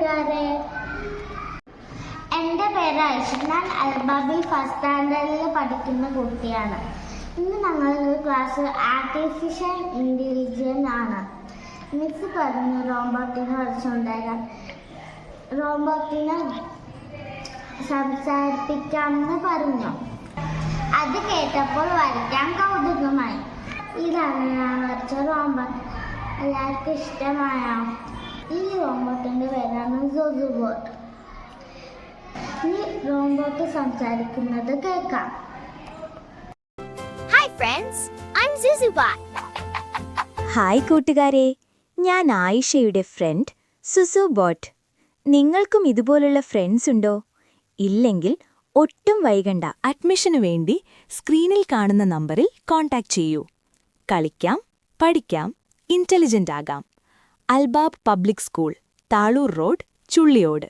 കൂട്ടുകാരെ, എൻ്റെ പേര് ഐഷ. ഞാൻ അൽബാബിൽ ഫസ്റ്റ് സ്റ്റാൻഡേർഡിൽ പഠിക്കുന്ന കുട്ടിയാണ്. ഇന്ന് ഞങ്ങളുടെ ക്ലാസ് ആർട്ടിഫിഷ്യൽ ഇൻ്റലിജൻസ് ആണ്. മിസ് പറഞ്ഞു റോബോട്ടിനെ വരച്ചുകൊണ്ടുവരാൻ. റോബോട്ടിനെ സംസാരിപ്പിക്കാമെന്ന് പറഞ്ഞു. അത് കേട്ടപ്പോൾ വരയ്ക്കാൻ കൗതുകമായി. ഇതാണ് ഞാൻ വരച്ച റോബോട്ട്. എല്ലാവർക്കും ഇഷ്ടമായോ? ഈ റോബോട്ടിൻ്റെ പേരാണ് സുസുബോട്ട്. ഈ റോബോട്ട് സംസാരിക്കുന്നത് കേൾക്കാം. Hi friends, I'm Zuzubot. Hi കൂട്ടുകാരെ, ഞാൻ ആയിഷയുടെ ഫ്രണ്ട് സുസുബോട്ട്. നിങ്ങൾക്കും ഇതുപോലുള്ള ഫ്രണ്ട്സ് ഉണ്ടോ? ഇല്ലെങ്കിൽ ഒട്ടും വൈകണ്ട, അഡ്മിഷനു വേണ്ടി സ്ക്രീനിൽ കാണുന്ന നമ്പറിൽ കോൺടാക്റ്റ് ചെയ്യൂ. കളിക്കാം, പഠിക്കാം, ഇന്റലിജന്റ് ആകാം. Albab public school, Thalur road, Chulliyode.